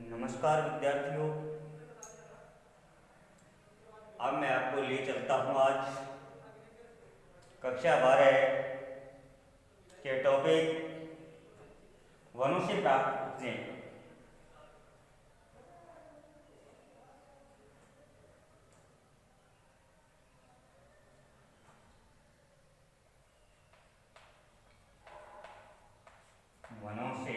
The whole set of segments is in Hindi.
नमस्कार विद्यार्थियों। अब मैं आपको ले चलता हूँ आज कक्षा 12 के टॉपिक वनों से प्राप्त उपजें। वनों से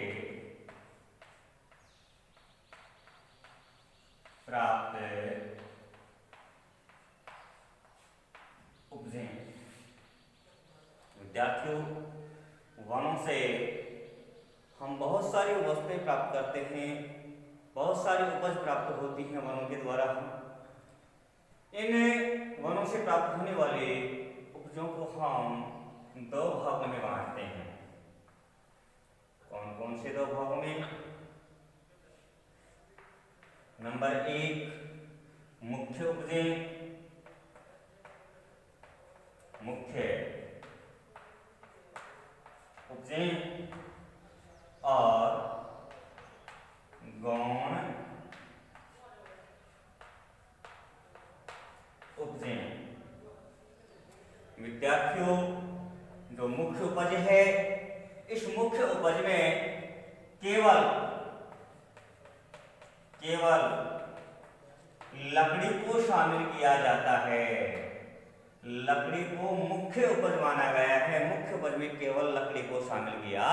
प्राप्त उपजें। विद्यार्थियों, वनों से हम बहुत सारी वस्तुएं प्राप्त करते हैं, बहुत सारी उपज प्राप्त होती हैं वनों के द्वारा। इन वनों से प्राप्त होने वाले उपजों को हम दो भागों में बांटते हैं। कौन कौन से दो भागों में? नंबर 1 मुख्य उपजें, मुख्य उपजें और गौण उपजें। विद्यार्थियों, जो मुख्य उपज है, इस मुख्य उपज में केवल लकड़ी को शामिल किया जाता है। लकड़ी को मुख्य उपज माना गया है। मुख्य उपज में केवल लकड़ी को शामिल किया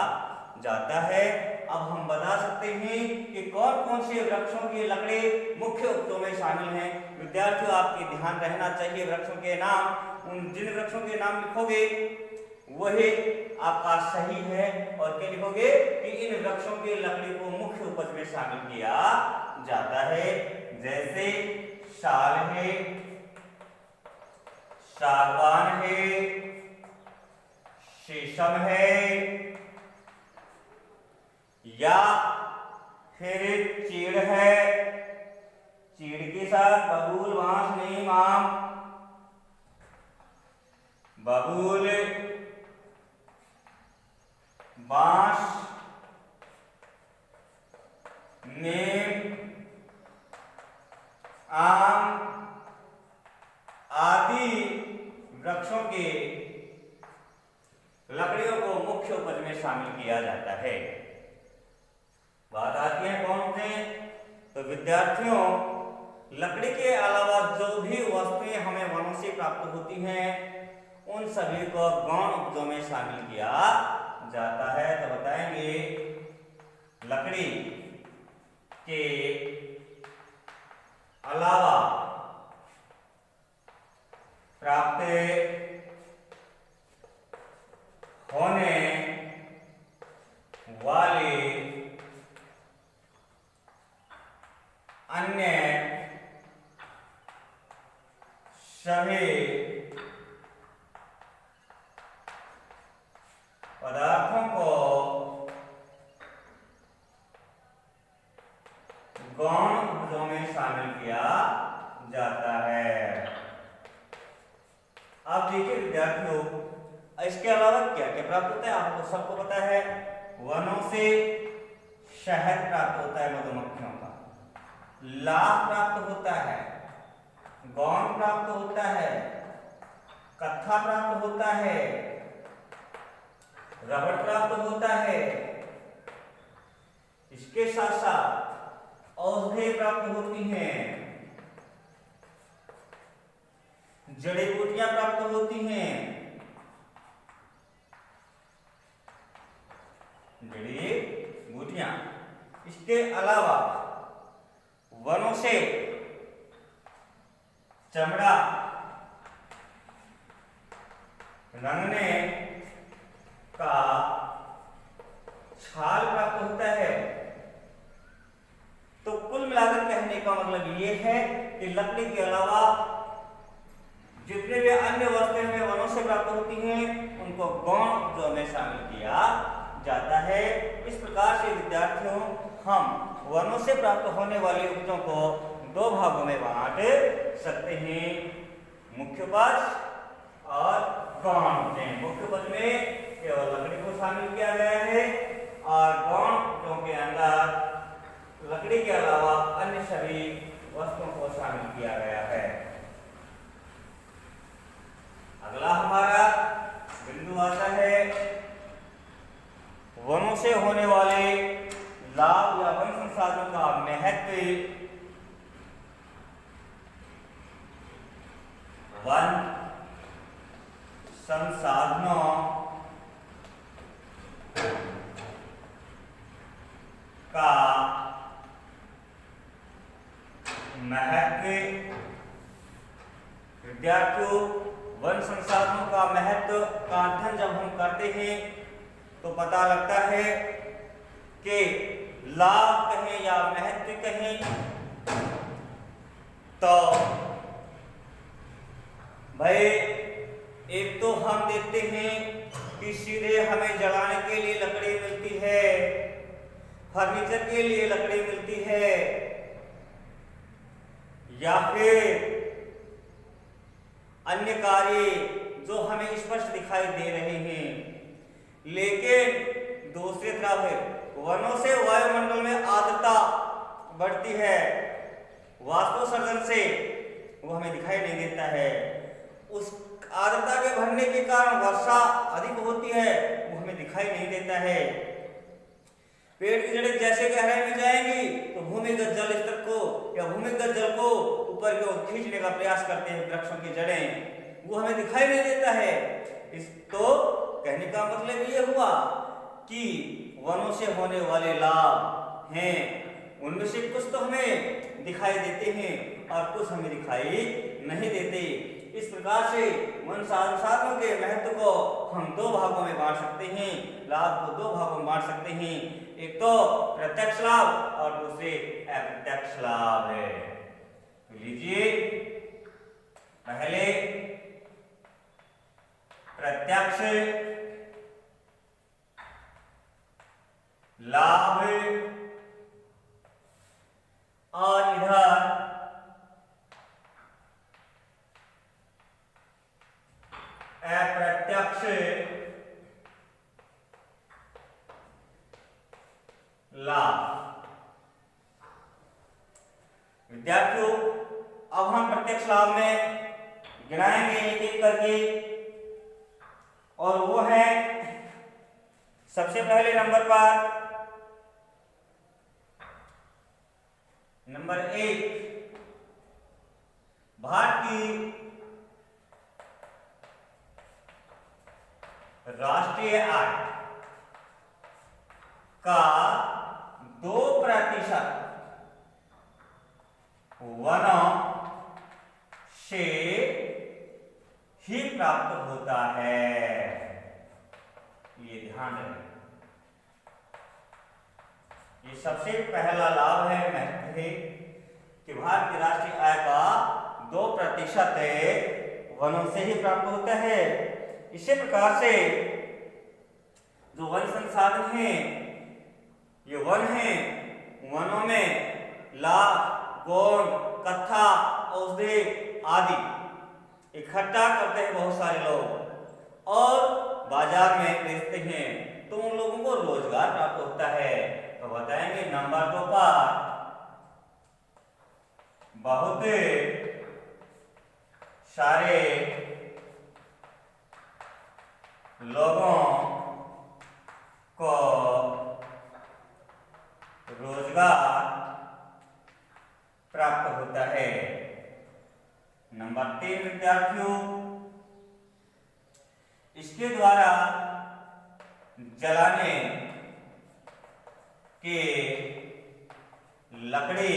जाता है। अब हम बता सकते हैं कि कौन कौन से वृक्षों की लकड़ी मुख्य उपजों में शामिल हैं। विद्यार्थियों, आपके ध्यान रहना चाहिए वृक्षों के नाम। उन जिन वृक्षों के नाम लिखोगे वही आपका सही है। और क्या लिखोगे कि इन वृक्षों की लकड़ी को मुख्य उपज में शामिल किया जाता है। जैसे साल है, सागवान है, शीशम है, या फिर चीड़ है। चीड़ के साथ बबूल, बांस, नीम, आम। बबूल, बांस, नीम, आम आदि वृक्षों के लकड़ियों को मुख्य उपज में शामिल किया जाता है। बात आती है कौन से? तो विद्यार्थियों, लकड़ी के अलावा जो भी वस्तुएं हमें वनों से प्राप्त होती हैं, उन सभी को गौण उपजों में शामिल किया जाता है। तो बताएंगे लकड़ी के अलावा प्राप्त होने वाले अन्य सभी पदार्थों को गौण उपजों में शामिल किया जाता है। अब देखिए विद्यार्थियों, इसके अलावा क्या क्या प्राप्त होता है आपको सबको पता है। वनों से शहद प्राप्त होता है, मधुमक्खियों का लाख प्राप्त होता है, गौण प्राप्त होता है, कत्था प्राप्त होता है, रबड़ प्राप्त होता है। इसके साथ साथ औषधि प्राप्त होती हैं, जड़ी बूटियां प्राप्त होती हैं। जड़ी बूटियां। इसके अलावा वनों से चमड़ा रंगने का छाल प्राप्त होता है। तो कुल मिलाकर कहने का मतलब ये है कि लकड़ी के अलावा जितने भी अन्य वस्तुएं हमें वनों से प्राप्त होती हैं, उनको गौण उपजों में शामिल किया जाता है। इस प्रकार से विद्यार्थियों, हम वनों से प्राप्त होने वाले उपजों को दो भागों में बांट सकते हैं, मुख्य उपज और गौण उपज। मुख्य उपज में केवल लकड़ी को शामिल किया गया है और गौण उपजों के अंदर लकड़ी के अलावा किया गया है। अगला हमारा बिंदु आता है वनों से होने वाले लाभ या वन संसाधनों का महत्व। वन संसाधनों का महत्व। विद्यार्थियों, वन संसाधनों का महत्व का अध्ययन जब हम करते हैं तो पता लगता है कि लाभ कहें या महत्व कहें तो भाई एक तो हम देखते हैं कि सीधे हमें जलाने के लिए लकड़ी मिलती है, फर्नीचर के लिए लकड़ी मिलती है, या फिर अन्य कार्य जो हमें स्पष्ट दिखाई दे रहे हैं। लेकिन दूसरी तरफ वनों से वायुमंडल में आर्द्रता बढ़ती है, वाष्पोत्सर्जन से वो हमें दिखाई नहीं देता है। उस आर्द्रता के बढ़ने के कारण वर्षा अधिक होती है, वो हमें दिखाई नहीं देता है। पेड़ की जड़ें जैसे गहराई में जाएंगी तो भूमिगत जल स्तर को या भूमिगत जल को ऊपर की ओर खींचने का प्रयास करते हैं वृक्षों की जड़ें, वो हमें दिखाई नहीं देता है। इस तो कहने का मतलब ये हुआ कि वनों से होने वाले लाभ हैं, उनमें से कुछ तो हमें दिखाई देते हैं और कुछ हमें दिखाई नहीं देते। इस प्रकार से वन संसाधनों के महत्व को हम दो भागों में बांट सकते हैं, लाभ को दो भागों में बांट सकते हैं। एक तो प्रत्यक्ष लाभ और दूसरे अप्रत्यक्ष लाभ है। तो लीजिए पहले प्रत्यक्ष लाभ और इधर अप्रत्यक्ष लाभ। विद्यार्थियों, अब हम प्रत्यक्ष लाभ में गिनाएंगे एक एक करके, और वो है सबसे पहले नंबर पर नंबर 1, भारत की राष्ट्रीय आय का 2% वनों से ही प्राप्त होता है। ये ध्यान रखें, ये सबसे पहला लाभ है, महत्व है कि भारत की राष्ट्रीय आय का 2% वनों से ही प्राप्त होता है। इसी प्रकार से जो वन संसाधन है, ये वन है, वनों में लाख, गोंड, कत्था, औषधि आदि इकट्ठा करते हैं बहुत सारे लोग और बाजार में बेचते हैं, तो उन लोगों को रोजगार प्राप्त होता है। तो बताएंगे नंबर 2 पर बहुत सारे लोगों को रोजगार प्राप्त होता है। नंबर 3 विद्यार्थियों, इसके द्वारा जलाने के लकड़ी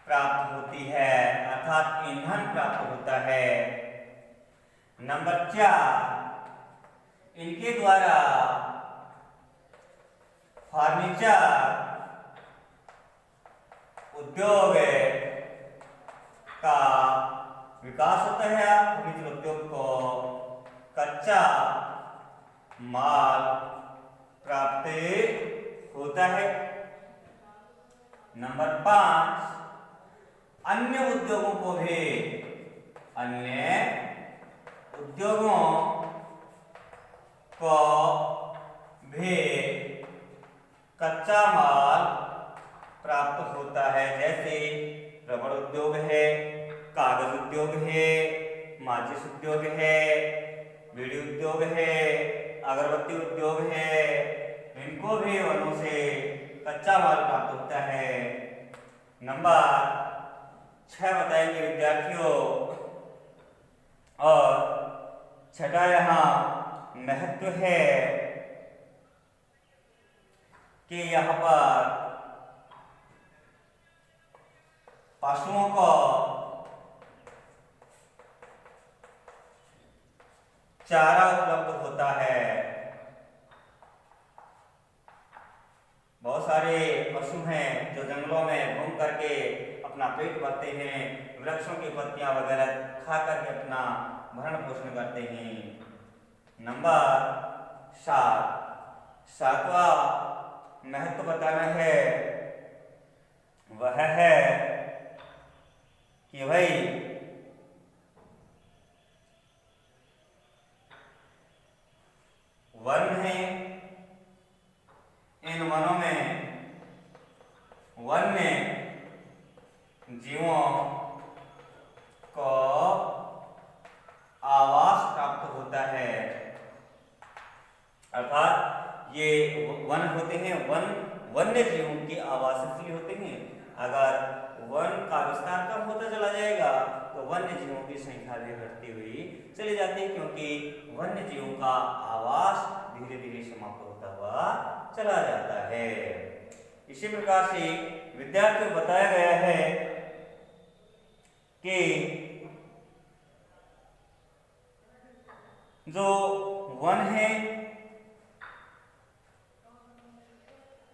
प्राप्त होती है, अर्थात ईंधन प्राप्त होता है। नंबर 4, इनके द्वारा फर्नीचर उद्योग का विकास होता है। फर्नीचर उद्योग को कच्चा माल प्राप्त होता है। नंबर 5, अन्य उद्योगों को भी कच्चा माल प्राप्त होता है, जैसे रबड़ उद्योग है, कागज उद्योग है, माचिस उद्योग है, बीड़ी उद्योग है, अगरबत्ती उद्योग है। इनको भी वनों से कच्चा माल प्राप्त होता है। नंबर 6 बताएंगे विद्यार्थियों। और छठा यहाँ महत्व है कि यहाँ पर पशुओं को चारा उपलब्ध होता है। बहुत सारे पशु हैं जो जंगलों में घूम करके अपना पेट भरते हैं, वृक्षों की पत्तियां वगैरह खा करके अपना भरण पोषण करते हैं। नंबर 7, सातवां महत्व बताना है, वह है कि भाई वन है, इन वनों में वन्य जीवों को आवास प्राप्त होता है। अर्थात ये वन होते हैं, वन्य जीवों के आवास इसलिए होते हैं। अगर वन का विस्तार कम होता चला जाएगा तो वन्य जीवों की संख्या भी घटती हुई चली जाती है, क्योंकि वन्य जीवों का आवास धीरे धीरे समाप्त होता हुआ चला जाता है। इसी प्रकार से विद्यार्थियों को बताया गया है कि जो वन है,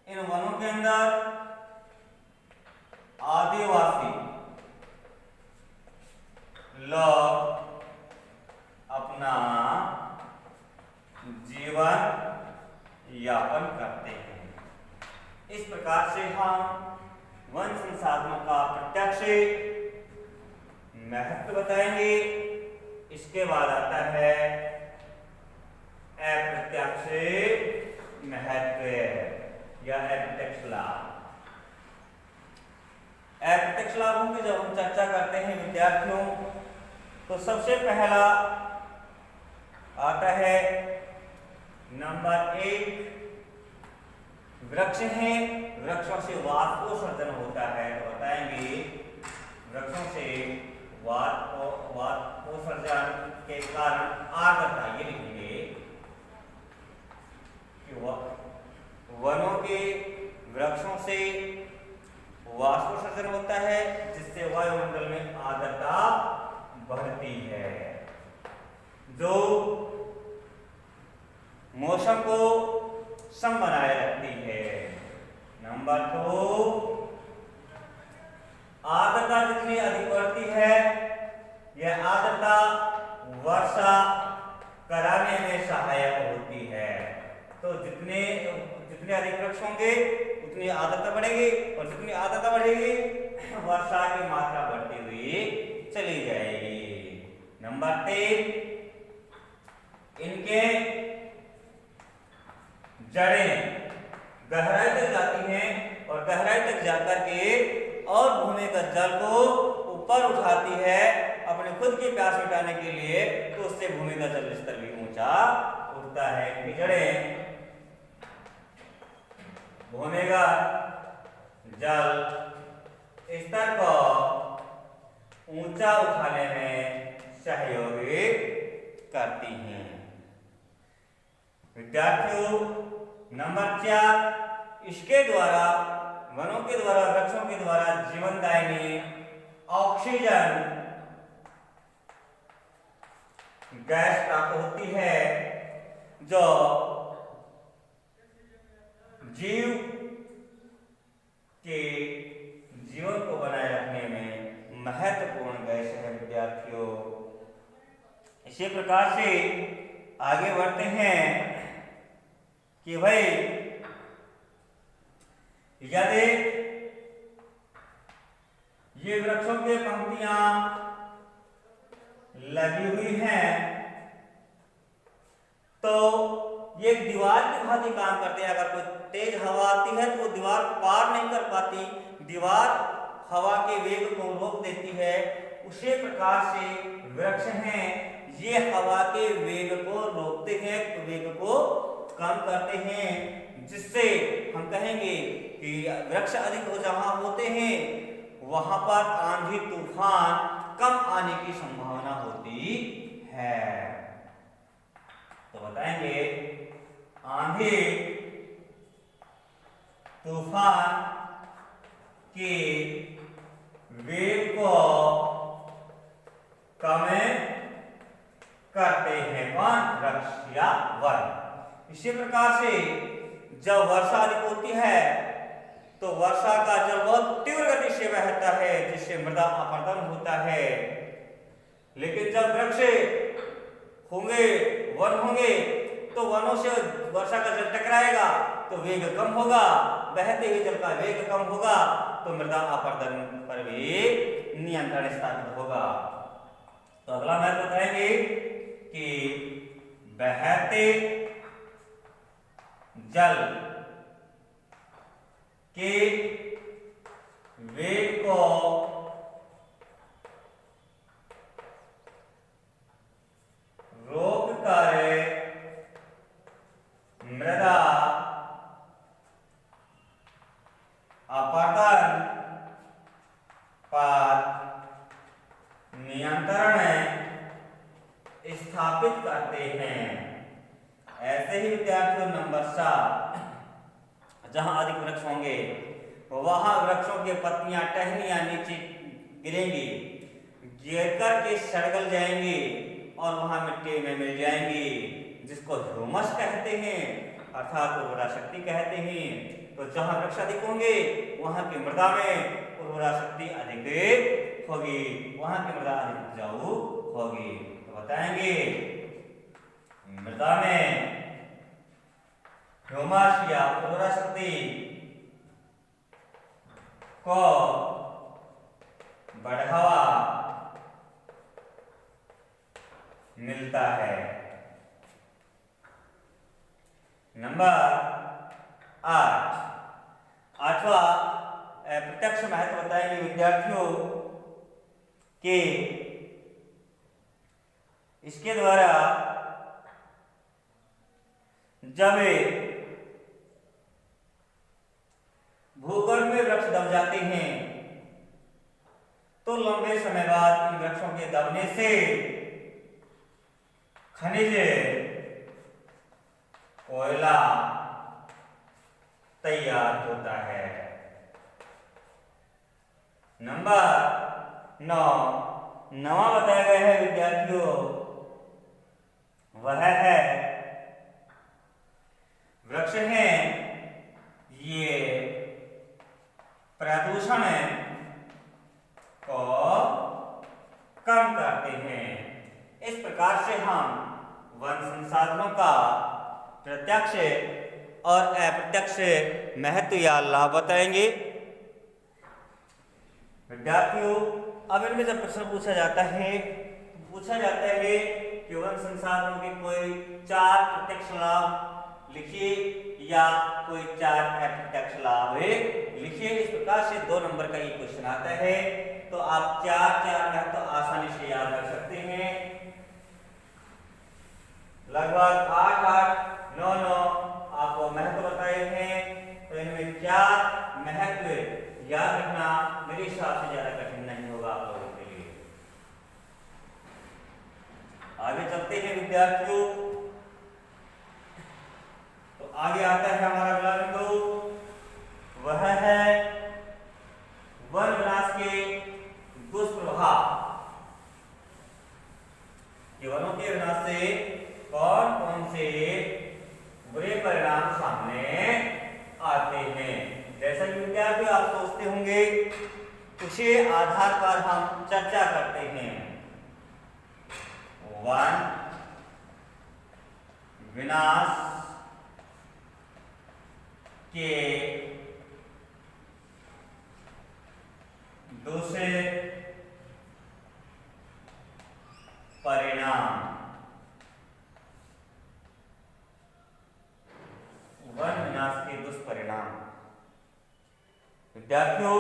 इन वनों के अंदर आदिवासी लोग अपना जीवन यापन करते हैं। इस प्रकार से हम वन संसाधनों का प्रत्यक्ष महत्व बताएंगे। इसके बाद आता है अप्रत्यक्ष महत्व या अप्रत्यक्ष लाभ। अप्रत्यक्ष लाभों की जब हम चर्चा करते हैं विद्यार्थियों, तो सबसे पहला आता है नंबर 1, वृक्ष हैं, वृक्षों से वाष्पोत्सर्जन होता है। तो बताएंगे वृक्षों से वाष्पोत्सर्जन के कारण आर्द्रता, ये लिखेंगे कि वनों के वृक्षों से वाष्पोत्सर्जन होता है, जिससे वायुमंडल में आर्द्रता बढ़ती है, जो मौसम को सम बनाए रखती है। नंबर 2, आर्द्रता जितनी अधिक बढ़ती है, यह आर्द्रता वर्षा कराने में सहायक होती है। तो जितने अधिक वृक्ष होंगे उतनी आर्द्रता बढ़ेगी, और जितनी आर्द्रता बढ़ेगी वर्षा की मात्रा बढ़ती हुई चली जाएगी। नंबर 3, इनके जड़ें गहराई तक जाती हैं, और गहराई तक जाकर के और भूमिगत जल को ऊपर उठाती है अपने खुद की प्यास मिटाने के लिए। तो उससे भूमिगत जल स्तर भी ऊंचा उठता है। इनकी जड़ें भूमिगत जल स्तर को ऊंचा उठाने में सहयोग करती हैं। विद्यार्थियों, नंबर 4, इसके द्वारा, वनों के द्वारा, वृक्षों के द्वारा जीवनदायिनी ऑक्सीजन गैस प्राप्त होती है, जो जीव के जीवन को बनाए रखने में महत्वपूर्ण गैस है। विद्यार्थियों, इसी प्रकार से आगे बढ़ते हैं कि भाई यदि ये वृक्षों के पंक्तियां लगी हुई हैं तो ये एक दीवार की भांति काम करते हैं। अगर कोई तेज हवा आती है तो वो दीवार को पार नहीं कर पाती, दीवार हवा के वेग को रोक देती है, उसी प्रकार से वृक्ष हैं, ये हवा के वेग को रोकते हैं, वेग को कम करते हैं, जिससे हम कहेंगे कि वृक्ष अधिक हो जहां होते हैं वहां पर आंधी तूफान कम आने की संभावना होती है। तो बताएंगे आंधी तूफान के वेग को कम करते हैं कौन? वृक्ष या वन। इसी प्रकार से जब वर्षा अधिक होती है तो वर्षा का जल बहुत तीव्र गति से बहता है, जिससे मृदा अपरदन होता है। लेकिन जब वृक्ष होंगे, वन होंगे, तो वनों से वर्षा का जल टकराएगा तो वेग कम होगा, बहते हुए जल का वेग कम होगा, तो मृदा अपरदन पर भी नियंत्रण स्थापित होगा। तो अगला महत्व बताएंगे कि बहते जल के वेग को रोक कर मृदा अपरदन पर नियंत्रण स्थापित करते हैं। ऐसे ही विद्यार्थियों नंबर 7, जहां अधिक वृक्ष होंगे वहां वृक्षों के पत्तियां, टहनियां नीचे गिरेंगी, गिरकर के सड़गल जाएंगी और वहां मिट्टी में मिल जाएंगी, जिसको ह्यूमस कहते हैं अर्थात उर्वरा शक्ति कहते हैं। तो जहां वृक्ष अधिक होंगे वहां की मृदा में उर्वरा शक्ति अधिक होगी, वहां की मृदा अधिक उपजाऊ होगी। तो बताएंगे मृदा में ह्यूमस या उर्वरा शक्ति को बढ़ावा मिलता है। नंबर 8, आठवां प्रत्यक्ष महत्व बताएंगे विद्यार्थियों के इसके द्वारा जब भूगर्भ में वृक्ष दब जाते हैं तो लंबे समय बाद इन वृक्षों के दबने से खनिज कोयला तैयार होता है। नंबर 9, नवा बताया गया है विद्यार्थियों, वह है वृक्ष हैं ये प्रदूषण को कम करते हैं। इस प्रकार से हम वन संसाधनों का प्रत्यक्ष और अप्रत्यक्ष महत्व या लाभ बताएंगे। विद्यार्थियों अब इनमें जब प्रश्न पूछा जाता है कि वन संसाधनों के कोई 4 प्रत्यक्ष लाभ लिखिए या कोई 4 अप्रत्यक्ष लाभ लिखिए। इस प्रकार से 2 नंबर का ये क्वेश्चन आता है, तो आप 4 महत्व तो आसानी से याद रख सकते हैं। लगभग 8 9 आपको महत्व बताए हैं, तो इनमें 4 महत्व याद रखना मेरे हिसाब से ज्यादा कठिन नहीं होगा आप लोगों के लिए। आगे चलते हैं विद्यार्थियों, तो आगे आता है हमारा अगला बिंदु, वह है वन विनाश के दुष्प्रभाव। वनों के विनाश से कौन कौन से बुरे परिणाम सामने आते हैं। जैसा कि विद्यार्थी आप सोचते होंगे, उसी आधार पर हम चर्चा करते हैं। वन विनाश के दूसरे परिणाम। वन विनाश के दुष्परिणाम। विद्यार्थियों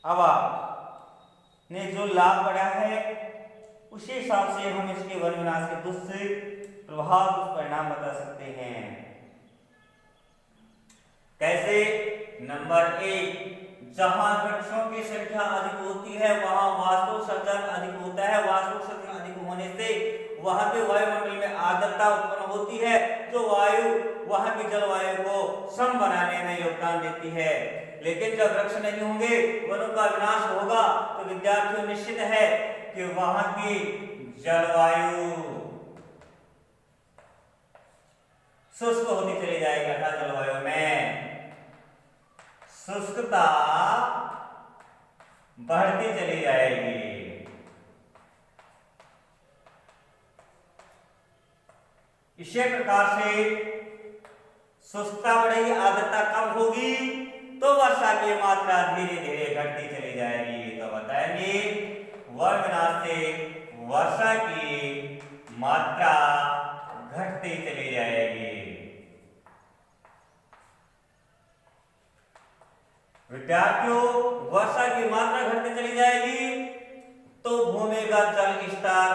अब आपने जो लाभ पढ़ा है उसी हिसाब से हम इसके वन विनाश के दुष्प्रभाव दुष्परिणाम बता सकते हैं। कैसे? नंबर 1, जहां वृक्षों की संख्या अधिक होती है वहां वास्तु सर्जन अधिक होता है। वास्तु सर्जन अधिक होने से वहां के वायुमंडल में आर्द्रता उत्पन्न होती है, जो वायु वहां की जलवायु को सम बनाने में योगदान देती है। लेकिन जब वृक्ष नहीं होंगे, वनों का विनाश होगा, तो विद्यार्थियों निश्चित है कि वहां की जलवायु शुष्क होती चली जाएगी, अर्थात जलवायु में शुष्कता बढ़ती चली जाएगी। इसी प्रकार से शुष्कता बढ़ेगी, आर्द्रता कम होगी, तो वर्षा की मात्रा धीरे धीरे घटती चली जाएगी। तो बताएंगे वन विनाश से वर्षा की मात्रा घटती चली जाएगी। विद्यार्थियों, वर्षा की मात्रा घटती चली जाएगी तो भूमि का जल स्तर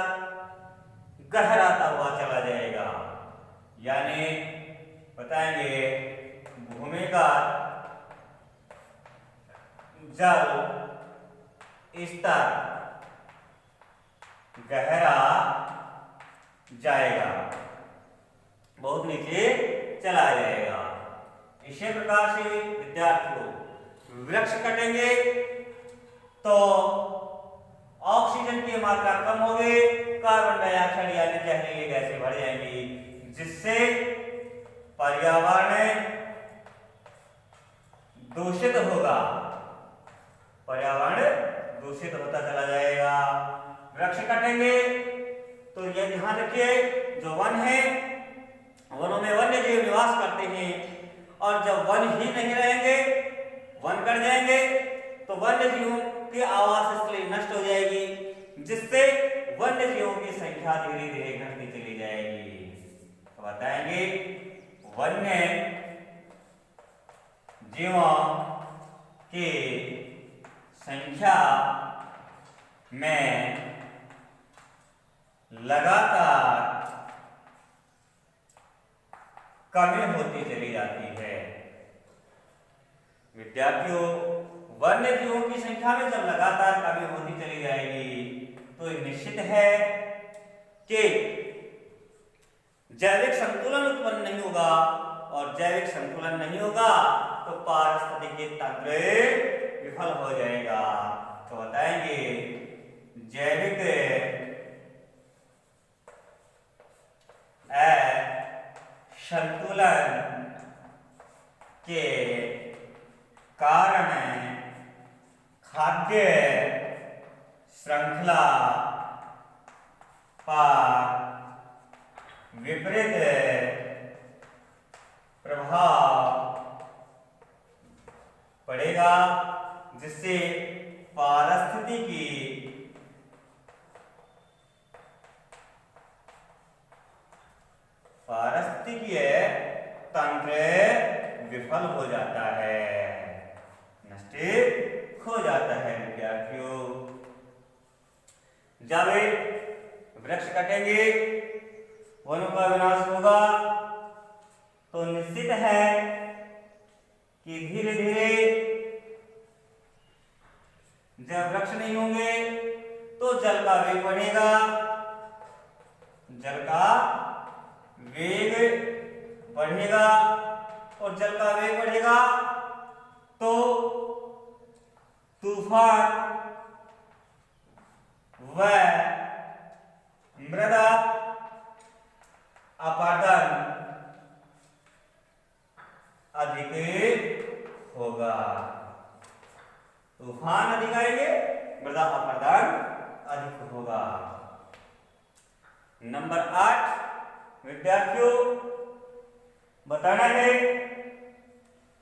गहराता हुआ चला जाएगा। यानी बताएंगे भूमि का जल स्तर गहरा जाएगा, बहुत नीचे चला जाएगा। इसी प्रकार से विद्यार्थियों, वृक्ष कटेंगे तो ऑक्सीजन की मात्रा कम होगी, कार्बन डाइऑक्साइड यानी जहरीली गैसें बढ़ जाएंगी, जिससे पर्यावरण दूषित होगा, पर्यावरण दूषित होता चला जाएगा। वृक्ष कटेंगे तो ये ध्यान रखिए, जो वन है, वनों में वन्य जीव निवास करते हैं, और जब वन ही नहीं रहेंगे, वन कट जाएंगे, तो वन्य जीवों की आवास स्थली नष्ट हो जाएगी, जिससे वन्य जीवों की संख्या धीरे धीरे घटती चली जाएगी। तो बताएंगे वन्य जीवों की संख्या में लगातार कमी होती चली जाती है। विद्यार्थियों, वन्य जीवों की संख्या में जब लगातार कमी होती चली जाएगी तो निश्चित है कि जैविक संतुलन उत्पन्न नहीं होगा, और जैविक संतुलन नहीं होगा तो पारिस्थितिकी तंत्र विफल हो जाएगा। तो बताएंगे जैविक संतुलन के कारण खाद्य श्रृंखला पर विपरीत प्रभाव पड़ेगा, जिससे पारिस्थितिकी तंत्र विफल हो जाता है, नष्ट हो जाता है। विद्यार्थियों, जब वृक्ष कटेंगे, वनों का विनाश होगा, तो निश्चित है कि धीरे धीरे जब वृक्ष नहीं होंगे तो जल का वेग बढ़ेगा, जल का वेग बढ़ेगा, और जल का वेग बढ़ेगा तो तूफान व मृदा अपरदन अधिक होगा। तूफान अधिक आएंगे, मृदा अपरदन अधिक होगा। नंबर 8 विद्यार्थियों, बताना है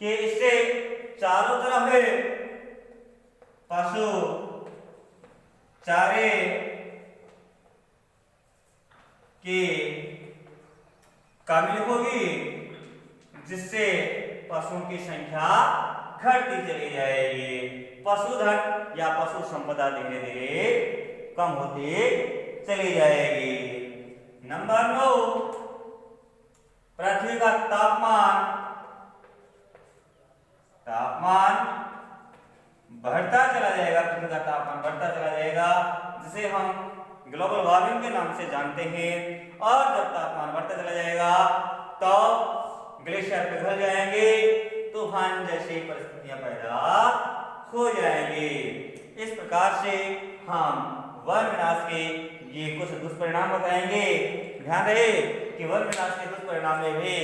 कि इससे चारों तरफ पशु चारे की कमी होगी, जिससे पशुओं की संख्या घटती चली जाएगी, पशुधन या पशु संपदा धीरे धीरे कम होती चली जाएगी। नंबर 9, पृथ्वी का तापमान बढ़ता चला जाएगा, पृथ्वी का तापमान बढ़ता चला जाएगा, जिसे हम ग्लोबल वार्मिंग के नाम से जानते हैं। और जब तापमान बढ़ता चला जाएगा तो ग्लेशियर पिघल जाएंगे, तूफान जैसी परिस्थितियां पैदा हो जाएंगी। इस प्रकार से हम वन विनाश के ये कुछ दुष्परिणाम बताएंगे। ध्यान रहे कि वन विनाश के दुष्परिणाम में भी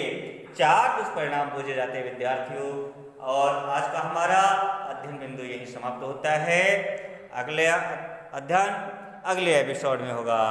4 दुष्परिणाम पूछे जाते हैं विद्यार्थियों। और आज का हमारा अध्ययन बिंदु यही समाप्त होता है। अगले अध्ययन अगले एपिसोड में होगा।